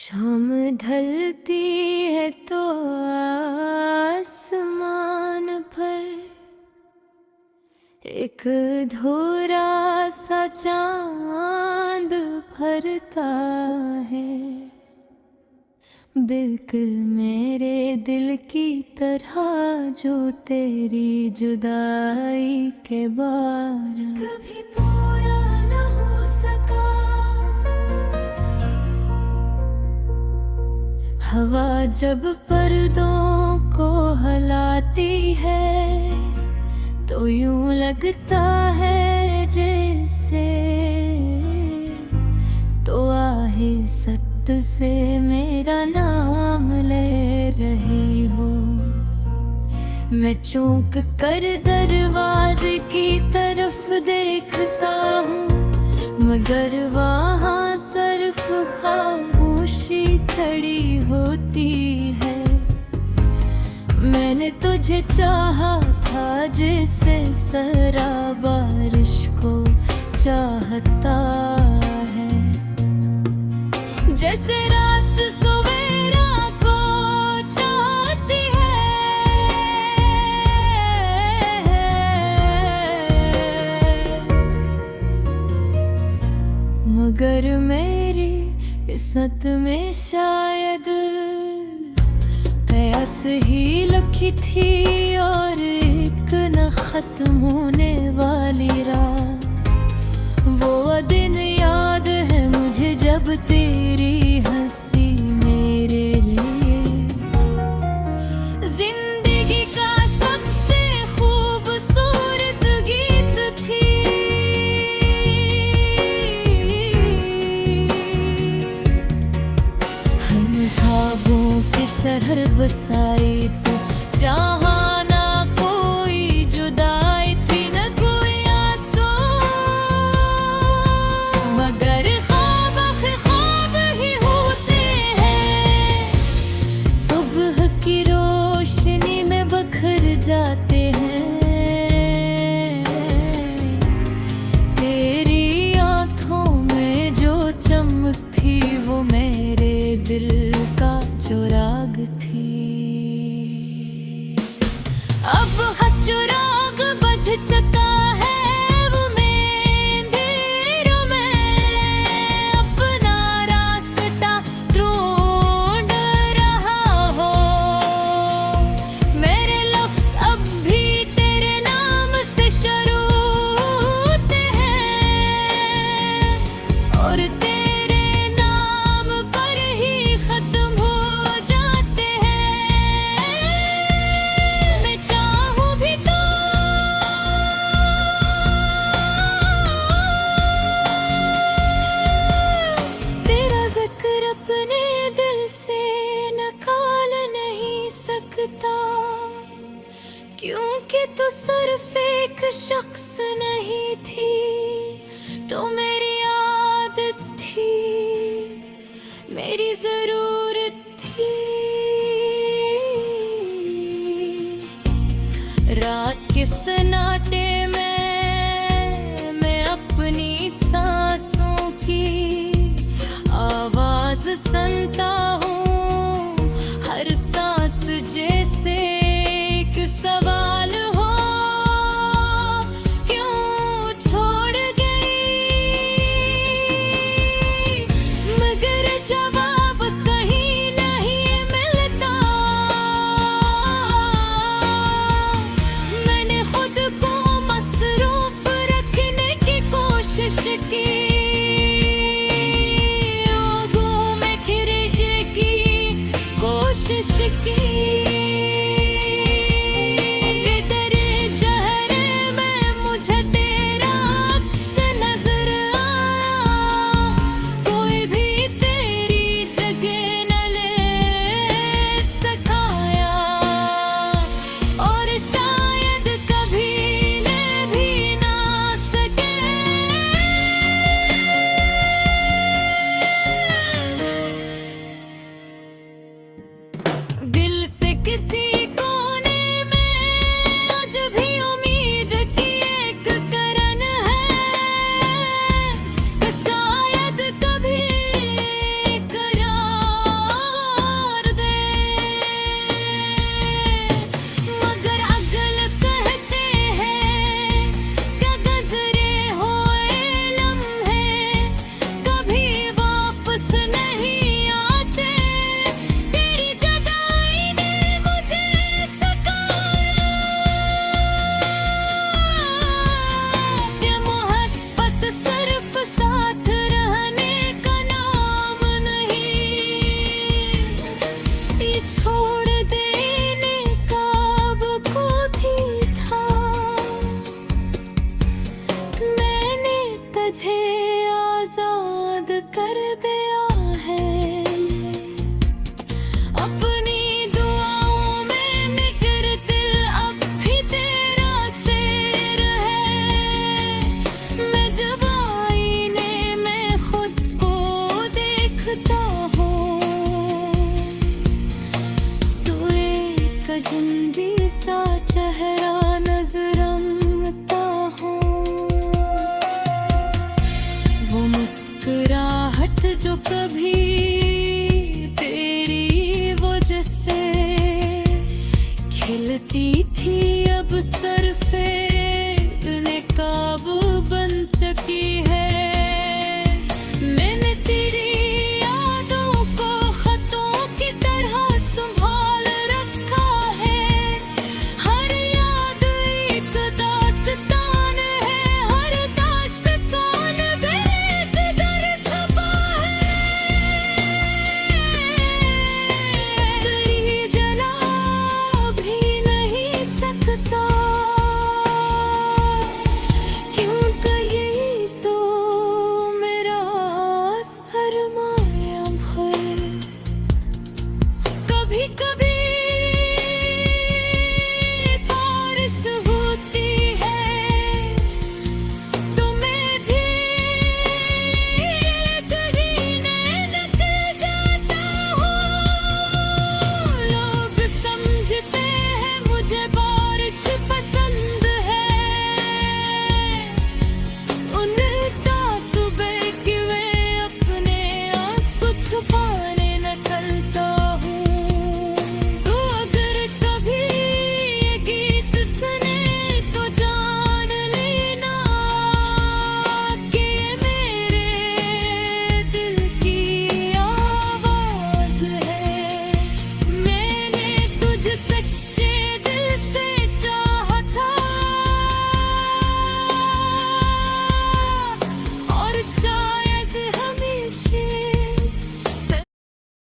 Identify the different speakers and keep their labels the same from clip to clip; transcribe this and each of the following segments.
Speaker 1: शाम ढलती है तो आसमान पर एक अधूरा सा चांद भरता है। बिल्कुल मेरे दिल की तरह जो तेरी जुदाई के बाद कभी पूरा न हो सका। हवा जब पर्दों को हिलाती है तो यूं लगता है जैसे तो आहिस्ता से मेरा नाम ले रही हो। मैं चूक कर दरवाजे की तरफ देखता हूँ मगर वहाँ सिर्फ खामोशी खड़ी होती है। मैंने तुझे चाहा था जैसे सरा बारिश को चाहता है। जैसे रात सवेरा को चाहती है मगर मेरी किस्मत में शायद प्यास ही लिखी थी और एक न खत्म होने वाली रात। वो दिन याद है मुझे जब तेरी हंसी मेरे लिए जिंदगी का सबसे खूबसूरत गीत थी। हम ख्वाबों के शहर बसाए तो जहाँ ना कोई जुदाई थी न कोई आंसू मगर ख्वाब आखिर ख्वाब ही होते हैं। सुबह की रोशनी में बखर जाते हैं। तेरी आंखों में जो चमक थी वो मेरे दिल का चुराग थी। अब हर चुराग बुझ चुका है वो मैं अंधेरों में अपना रास्ता ढूंढ रहा हो। मेरे लफ्ज़ अब भी तेरे नाम से शुरू होते हैं और तेरे नाम पर ही खत्म हो जाते हैं। मैं चाहूं भी तो तेरा जिक्र अपने दिल से निकाल नहीं सकता क्योंकि तू सिर्फ एक शख्स नहीं थी तो मेरी आदत थी मेरी जरूरत थी। रात के सन्नाटे में मैं अपनी सांसों की आवाज सुनता हूँ। हर सांस जैसे एक सवाल हो क्यों छोड़ गई मगर जवाब कहीं नहीं मिलता। मैंने खुद को मसरूफ रखने की कोशिश की लोगों में खिरने की कोशिश की। तेरे चेहरे में मुझे तेरा अक्स नजर आया। कोई भी तेरी जगह न ले सकाया और शायद कभी ले भी ना सके। दिल अजनबी सा चेहरा नजरमता हूँ। वो मुस्कुराहट जो कभी तेरी वजह से खिलती थी, अब सरफे काबू बन चुकी है। मैंने तेरी यादों को खतों की तरह संभाल रखा है। हर याद एक दास्तान है, हर दास्तान में एक दर्द छुपा है। तेरी जला भी नहीं सकता, कभी कभी बारिश होती है तो मैं भी करीने निकल जाता हूँ। लोग समझते हैं मुझे बारिश पसंद है, उनका सुबह की वे अपने आंसू छुपाने निकलता हूँ।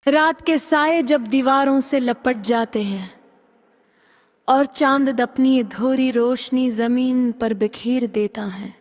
Speaker 1: रात के साए जब दीवारों से लपट जाते हैं और चांद अपनी अधूरी रोशनी जमीन पर बिखेर देता है,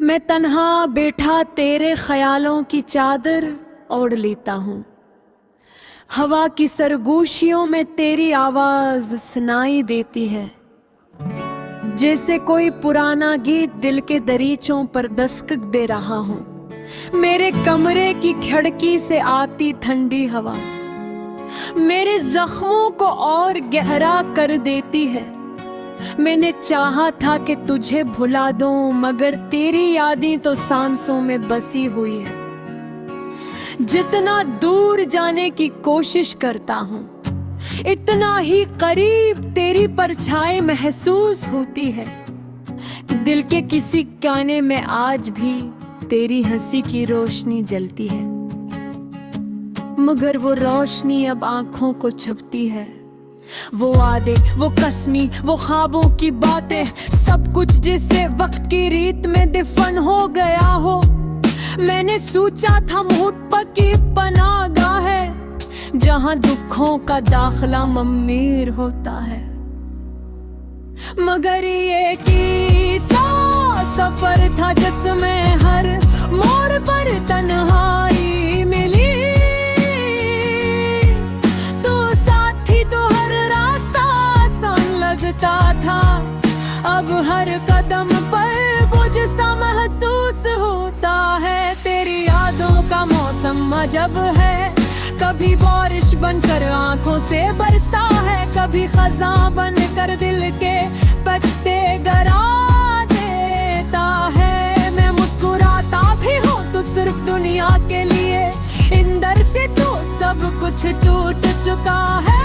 Speaker 1: मैं तन्हा बैठा तेरे ख्यालों की चादर ओढ़ लेता हूँ। हवा की सरगोशियों में तेरी आवाज सुनाई देती है, जैसे कोई पुराना गीत दिल के दरीचों पर दस्तक दे रहा हो। मेरे कमरे की खिड़की से आती ठंडी हवा मेरे जख्मों को और गहरा कर देती है। मैंने चाहा था कि तुझे भुला दूं, मगर तेरी यादें तो सांसों में बसी हुई है। जितना दूर जाने की कोशिश करता हूँ, इतना ही करीब तेरी परछाई महसूस होती है। दिल के किसी कोने में आज भी तेरी हंसी की रोशनी जलती है, मगर वो रोशनी अब आंखों को छुपती है। वो वादे, वो कसमी, वो ख्वाबों की बातें, सब कुछ जिसे वक्त की रीत में दफन हो गया हो। मैंने सोचा था मुझ पकी पनाहगाह है, जहां दुखों का दाखला मम्मीर होता है। मगर ये किसा सफर था जिसमें हर मोड़ पर तन्हाई मिली। तो साथी तो हर रास्ता आसान लगता था, अब हर कदम पर बोझ सा महसूस होता है। तेरी यादों का मौसम अजब है, कभी बारिश बनकर आंखों से बरसता है, कभी खज़ां बनकर दिल के पत्ते गिरा देता है। मैं मुस्कुराता भी हूँ तो सिर्फ दुनिया के लिए, अंदर से तो सब कुछ टूट चुका है।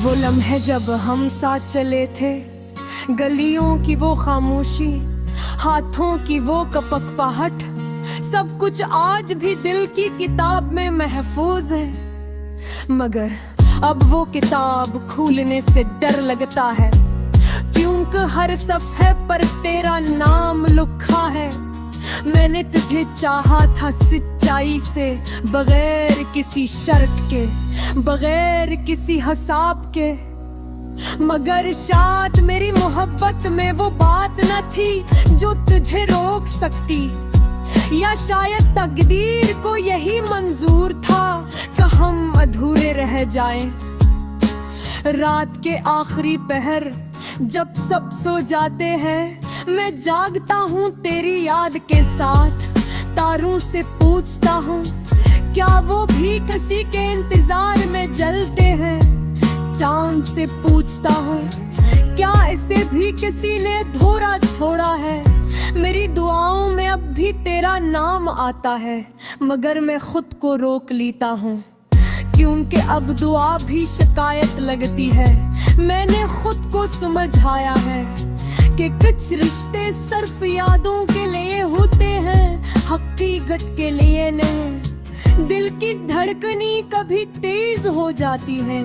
Speaker 1: वो लम्हे जब हम साथ चले थे, गलियों की वो खामोशी, हाथों की वो कपकपाहट, सब कुछ आज भी दिल की किताब में महफूज है। मगर अब वो किताब खोलने से डर लगता है, क्योंकि हर सफ़े पर तेरा नाम लिखा है। मैंने तुझे चाहा था सच्चाई से, बगैर किसी शर्त के, बगैर किसी हिसाब के, मगर शायद मेरी मोहब्बत में वो बात न थी जो तुझे रोक सकती, या शायद तकदीर को यही मंजूर था कि हम अधूरे रह जाएं। रात के आखिरी पहर जब सब सो जाते हैं, मैं जागता हूँ तेरी याद के साथ।
Speaker 2: सितारों से पूछता हूँ, क्या वो भी किसी के इंतजार में जलते हैं। चांद से पूछता हूँ, क्या इसे भी किसी ने धोरा छोड़ा है। मेरी दुआओं में अब भी तेरा नाम आता है, मगर मैं खुद को रोक लेता हूँ, क्योंकि अब दुआ भी शिकायत लगती है। मैंने खुद को समझाया है कि कुछ रिश्ते सिर्फ यादों के लिए होते हैं, हकीकत के लिए नहीं। दिल की धड़कनी कभी तेज हो जाती है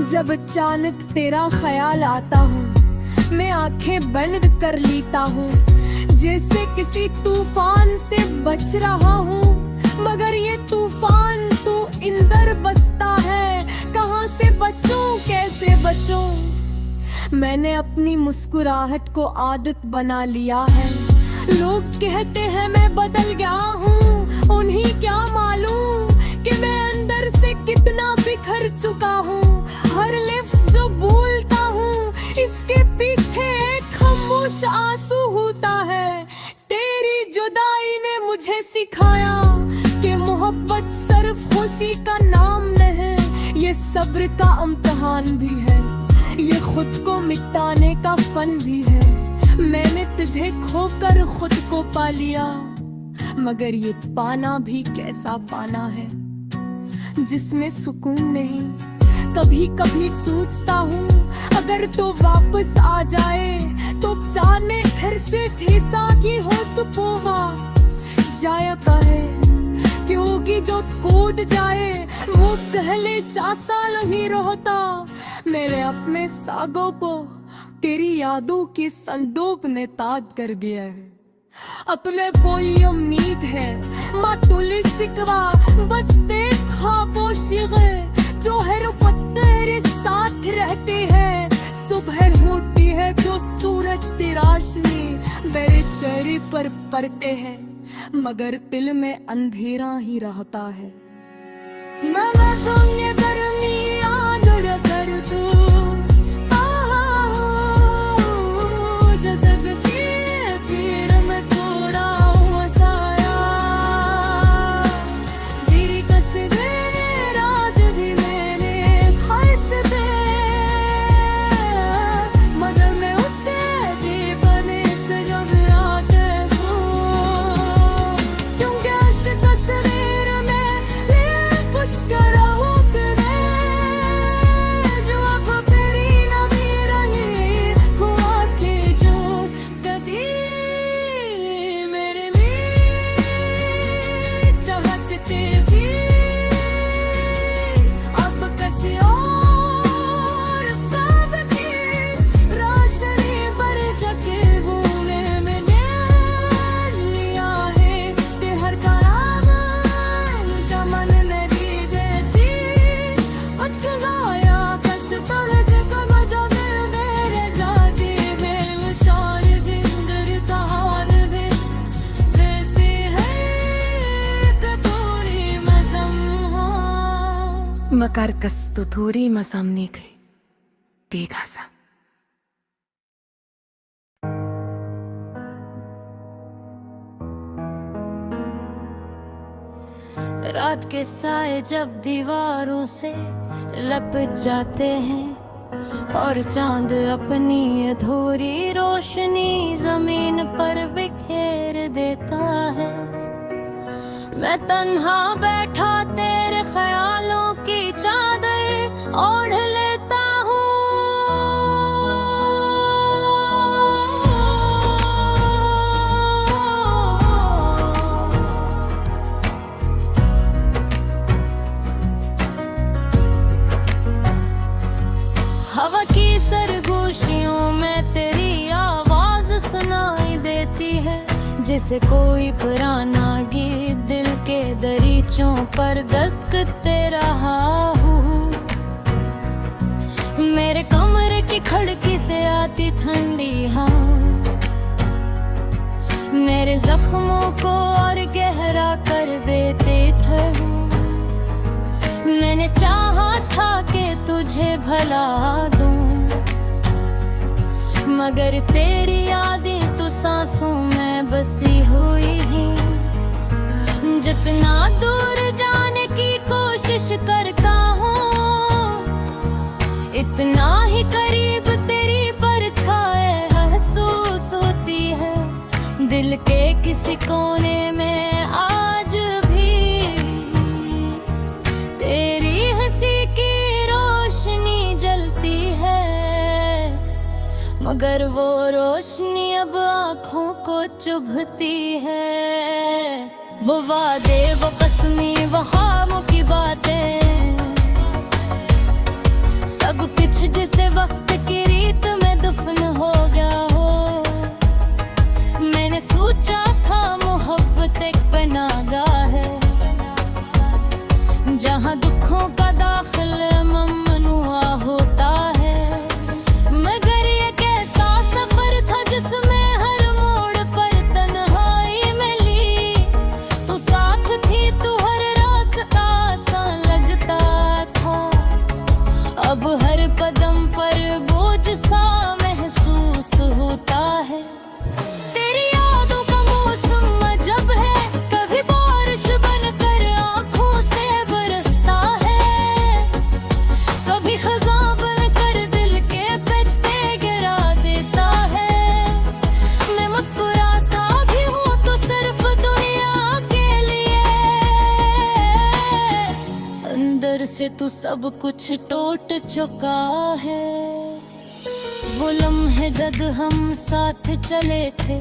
Speaker 2: जब अचानक तेरा ख्याल आता हूँ। मैं आंखें बंद कर लेता हूँ, जैसे किसी तूफान से बच रहा हूँ, मगर ये तूफान तो इंदर बसता है। कहाँ से बचूं, कैसे बचूं। मैंने अपनी मुस्कुराहट को आदत बना लिया है। लोग कहते हैं मैं बदल गया हूँ, उन्हें क्या मालूम कि मैं अंदर से कितना बिखर चुका हूँ। हर लफ्ज़ जो बोलता हूँ, इसके पीछे एक खामोश आंसू होता है। तेरी जुदाई ने मुझे सिखाया कि मोहब्बत सिर्फ खुशी का नाम नहीं, ये सब्र का इम्तिहान भी है, ये खुद को मिटाने का फन भी है। मैंने तुझे खोकर खुद को पा लिया, मगर ये पाना भी कैसा पाना है जिसमें सुकून नहीं। कभी कभी सोचता हूँ, अगर तो वापस आ जाए तो जाने फिर से फीसा की हो सुपोगा। शायद है क्योंकि जो टूट जाए वो पहले 4 साल ही रहता। मेरे अपने सागों को तेरी यादों की संदूक ने ताज कर दिया है। अपने कोई उम्मीद है मातुल शिकवा, बस खामोशिगे जो है तेरे साथ रहते हैं। सुबह होती है जो सूरज की रोशनी मेरे चेहरे पर पड़ते हैं, मगर दिल में अंधेरा ही रहता है। मैं तुमने गर्मी आदर कर तू जज़ब से पीर में थोड़ा वसाया। तेरी तस्वीर राज भी मैंने खाइस पे, मगर मैं उसे दीवाने से घबराते हूँ, क्योंकि इस तस्वीर में लिपस कर हूँ कि मैं जो अब तेरी नमी रही हुआ थी, जो कभी मेरे में चाहते भी अब किसी और ख्वाब की रोशनी पर जगे बूने मैंने लिया है। ते हर ख़राब चमन नहीं देती कुछ गाया कस तरज का मजा मेरे जाती है। विशाल जिंदर का हाल भी वैसे है कि थोड़ी मसम हो मकर कस तो थोड़ी मसम निकली बेघासा। रात के साए जब दीवारों से लपट जाते हैं और चांद अपनी अधूरी रोशनी जमीन पर बिखेर देता है, मैं तन्हा बैठा तेरे ख्यालों की चादर ओढ़ लेता हूँ। हवा की सरगोशियों में तेरी आवाज सुनाई देती है, जिसे कोई पुराना गीत दिल के दरीचों पर दस्तकते रहा हूँ। मेरे कमरे की खिड़की से आती ठंडी हवा मेरे जख्मों को और गहरा कर देते थे। मैंने चाहा था कि तुझे भला दूं, मगर तेरी यादें तो सांसों में बसी हुई हैं।
Speaker 1: जितना दूर जाने की कोशिश करता हूँ, इतना ही करीब तेरी परछाई महसूस होती है। दिल के किसी कोने में आज भी तेरी हंसी की रोशनी जलती है, मगर वो रोशनी अब आँखों को चुभती है। वो वादे, वो कसमें, वो ख्वाबों की बातें, सब कुछ जिसे वक्त की रीत में दफन हो गया हो। मैंने सोचा था मोहब्बत एक पनाहगाह है, जहाँ दुखों का दाखिल ममनुआ होता है। मगर ये कैसा सफर था जिसमें हर मोड़ पर तन्हाई मिली। तू साथ थी तो हर रास्ता आसान लगता था, अब हर कदम पर बोझ सा महसूस होता है। तेरी यादों का मौसम अजब है, कभी बारिश बनकर आँखों से बरसता है, कभी खज़ां बनकर दिल के पत्ते गिरा देता है। मैं मुस्कुराता भी हूँ तो सिर्फ दुनिया के लिए, अंदर से तू सब कुछ टूट चुका है। वो लम्हे जब हम साथ चले थे,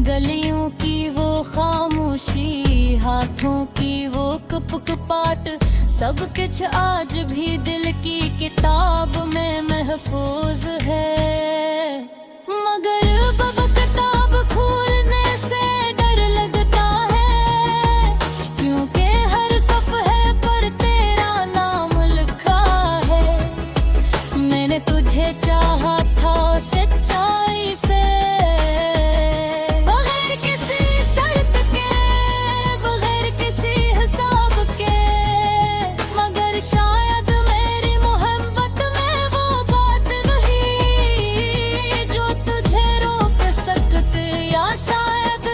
Speaker 1: गलियों की वो खामोशी, हाथों की वो कपकपाट, सब कुछ आज भी दिल की किताब में महफूज है। मगर अब किताब खोलने से डर लगता है, क्योंकि हर सफ़हे पर तेरा नाम लिखा है। मैंने तुझे चाहा था सच्चाई से, बगैर किसी शर्त के, बगैर किसी हिसाब के, मगर शायद मेरी मोहब्बत में वो बात नहीं जो तुझे रोक सकते, या शायद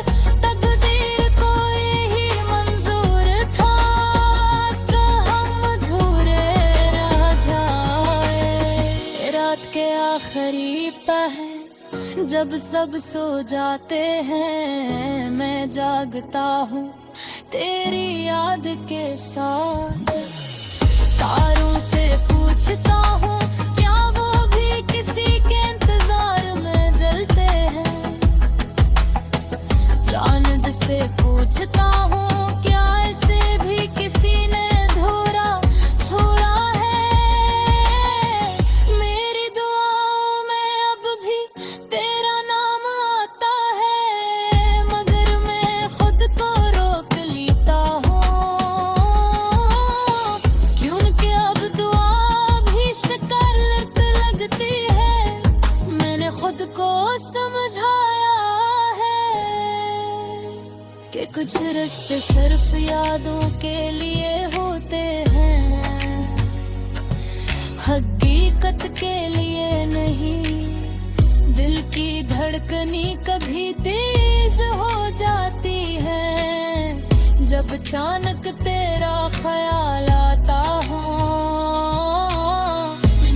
Speaker 1: तकदीर को यही मंजूर था कि हम अधूरे रह जाए। रात के आखिरी पहर जब सब सो जाते हैं, मैं जागता हूँ तेरी याद के साथ। तारों से पूछता हूँ क्या वो भी किसी के इंतजार में जलते हैं। चांद से पूछता हूँ क्या ऐसे भी किसी ने अधूरा छोड़ा है। मेरी दुआओं में अब भी तेरा नाम आता है, मगर मैं खुद को रोक लेता हूँ, क्योंकि अब दुआ भी शिकस्त लगती है। मैंने खुद को समझाया है कि कुछ रिश्ते सिर्फ यादों के लिए होते हैं, हकीकत के लिए नहीं। दिल की धड़कनी कभी तेज हो जाती है, जब अचानक तेरा ख्याल आता हो।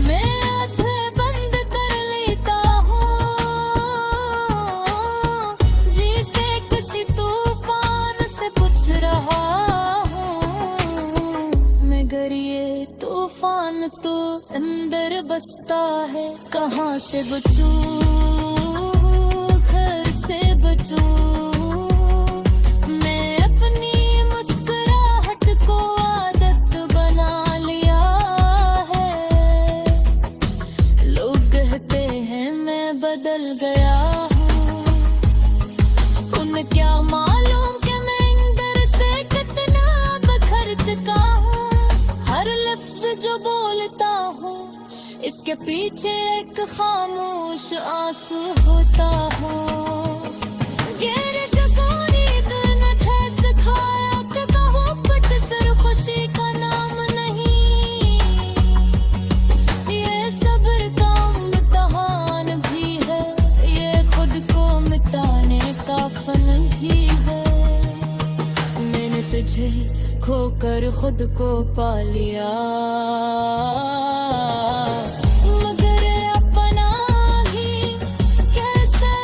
Speaker 1: मैं आँखें बंद कर लेता हूँ, जिसे किसी तूफान से पूछ रहा हूँ, मगर ये तूफान तो अंदर बसता है। कहाँ से बचूं, घर से बचूं, मैं अपनी मुस्कुराहट को आदत बना लिया है। लोग कहते हैं मैं बदल गया हूँ, उन्हें क्या मालूम कि मैं अंदर से कितना बिखर चुका हूँ। हर लफ्ज जो बोलता हूँ इसके पीछे एक खामोश आंसू होता हो। गहरे जगोनी दिल न ठहस खाया कि कहो पट सिर्फ खुशी का नाम नहीं। ये सब्र का इम्तिहान भी है, ये खुद को मिटाने का फन भी है। मैंने तुझे खोकर खुद को पा लिया, मगर अपना ही कैसे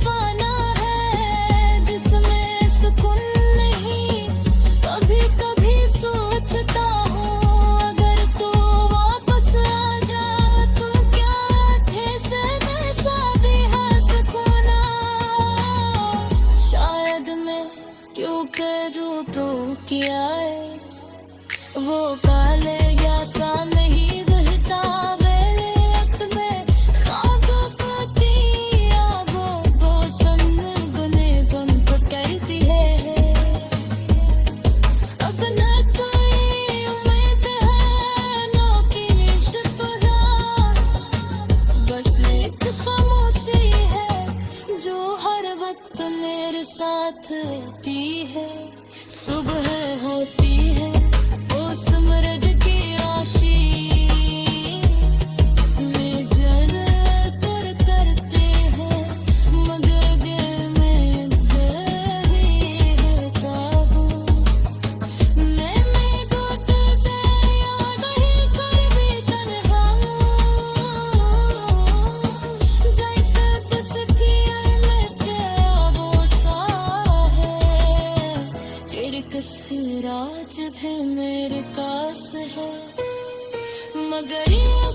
Speaker 1: पाना है जिसमें सुकून नहीं। कभी कभी सोचता हूँ अगर तू वापस आ जा तो क्या ठेस में साथी है सुकूना। शायद मैं क्यों करूँ तो किया है वो काले या सा नहीं बहता मेरे हक में ख्वाब पतिया वो सनगुने गम पकड़ती है। अब न कोई उम्मीद है न की शिकवा, बस एक खामोशी है जो हर वक्त मेरे साथ रहती है। सुबह होती है वो सूरज की रोशनी में जल कर करते हैं, मगर दिल में वही रहता हूँ मैं तो तैयार नहीं कर भी तन्हा हूँ। जैसे तस्वीर लेके वो सा है तेरी तस्वीर आज भी मेरे पास है, मगर ये